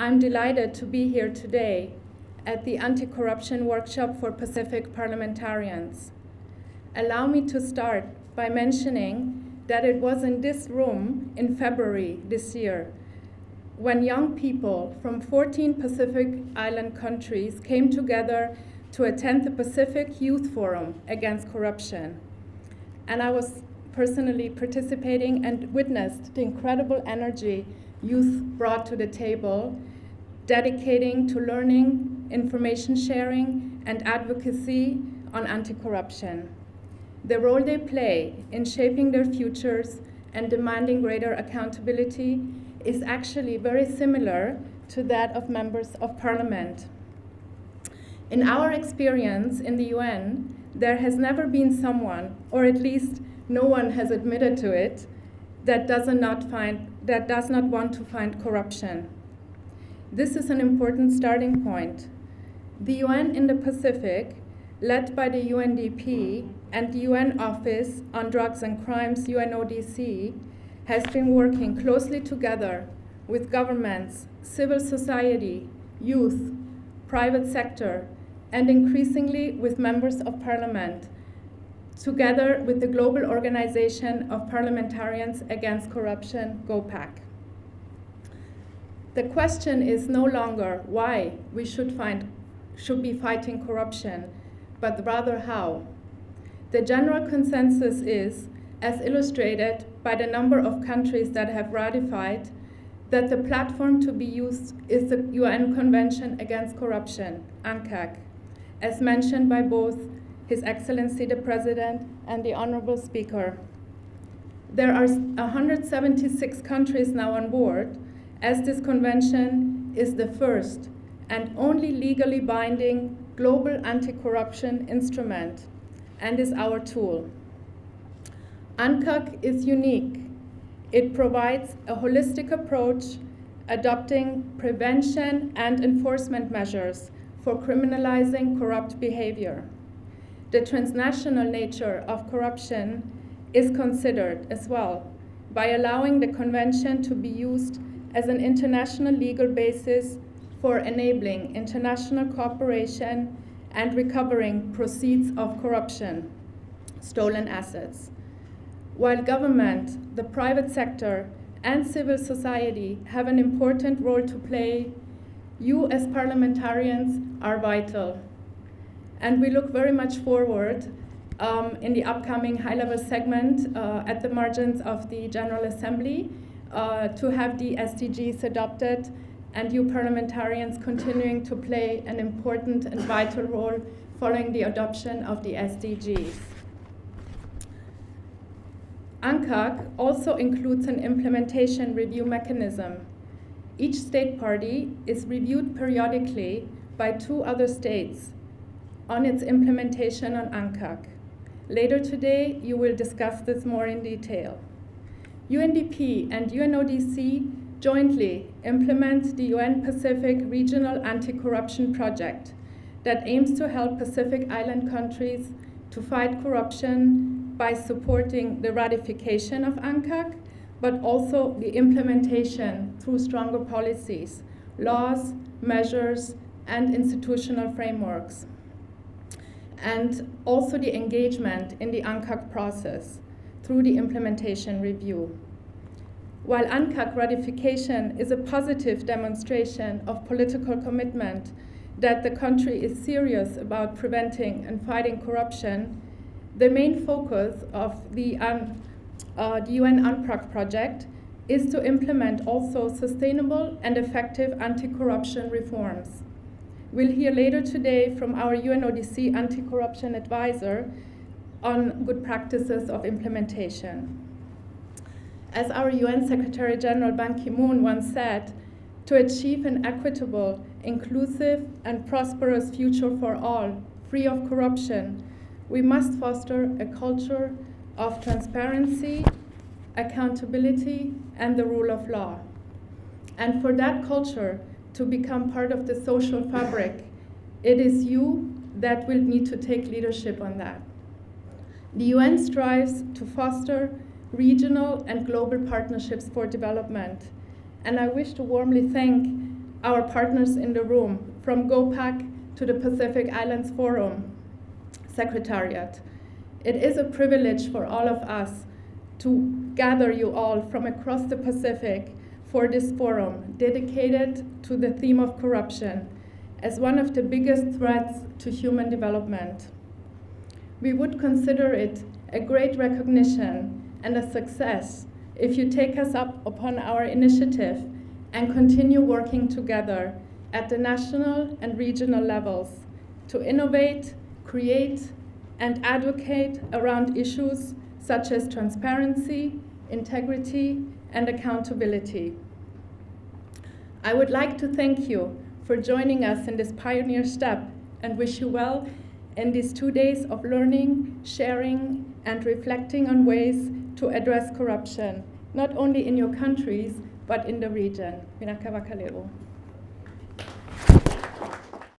I'm delighted to be here today at the Anti-Corruption Workshop for Pacific Parliamentarians. Allow me to start by mentioning that it was in this room in February this year when young people from 14 Pacific Island countries came together to attend the Pacific Youth Forum Against Corruption. And I was personally participating and witnessed the incredible energy youth brought to the table, dedicating to learning, information sharing, and advocacy on anti-corruption. The role they play in shaping their futures and demanding greater accountability is actually very similar to that of members of parliament. In our experience in the UN, there has never been someone, or at least no one has admitted to it, that does not want to find corruption. This is an important starting point. The UN in the Pacific, led by the UNDP and the UN Office on Drugs and Crimes, UNODC, has been working closely together with governments, civil society, youth, private sector, and increasingly with members of parliament, together with the Global Organization of Parliamentarians Against Corruption, GOPAC. The question is no longer why we should be fighting corruption, but rather how. The general consensus is, as illustrated by the number of countries that have ratified, that the platform to be used is the UN Convention Against Corruption, UNCAC, as mentioned by both His Excellency the President and the Honorable Speaker. There are 176 countries now on board, as this convention is the first and only legally binding global anti-corruption instrument and is our tool. UNCAC is unique. It provides a holistic approach, adopting prevention and enforcement measures for criminalizing corrupt behavior. The transnational nature of corruption is considered as well by allowing the convention to be used as an international legal basis for enabling international cooperation and recovering proceeds of corruption, stolen assets. While government, the private sector, and civil society have an important role to play, you as parliamentarians are vital. And we look very much forward in the upcoming high-level segment at the margins of the General Assembly to have the SDGs adopted and you parliamentarians continuing to play an important and vital role following the adoption of the SDGs. UNCAC also includes an implementation review mechanism. Each state party is reviewed periodically by 2 other states on its implementation on UNCAC. Later today, you will discuss this more in detail. UNDP and UNODC jointly implement the UN Pacific Regional Anti-Corruption Project that aims to help Pacific Island countries to fight corruption by supporting the ratification of UNCAC, but also the implementation through stronger policies, laws, measures, and institutional frameworks, and also the engagement in the UNCAC process through the implementation review. While UNCAC ratification is a positive demonstration of political commitment that the country is serious about preventing and fighting corruption, the main focus of the UN UNPRAC project is to implement also sustainable and effective anti-corruption reforms. We'll hear later today from our UNODC anti-corruption advisor on good practices of implementation. As our UN Secretary General Ban Ki-moon once said, to achieve an equitable, inclusive, and prosperous future for all, free of corruption, we must foster a culture of transparency, accountability, and the rule of law. And for that culture to become part of the social fabric, it is you that will need to take leadership on that. The UN strives to foster regional and global partnerships for development, and I wish to warmly thank our partners in the room, from GOPAC to the Pacific Islands Forum Secretariat. It is a privilege for all of us to gather you all from across the Pacific for this forum dedicated to the theme of corruption as one of the biggest threats to human development. We would consider it a great recognition and a success if you take us up upon our initiative and continue working together at the national and regional levels to innovate, create, and advocate around issues such as transparency, integrity, and accountability. I would like to thank you for joining us in this pioneer step and wish you well in these 2 days of learning, sharing, and reflecting on ways to address corruption, not only in your countries, but in the region. Minaka wakaleu.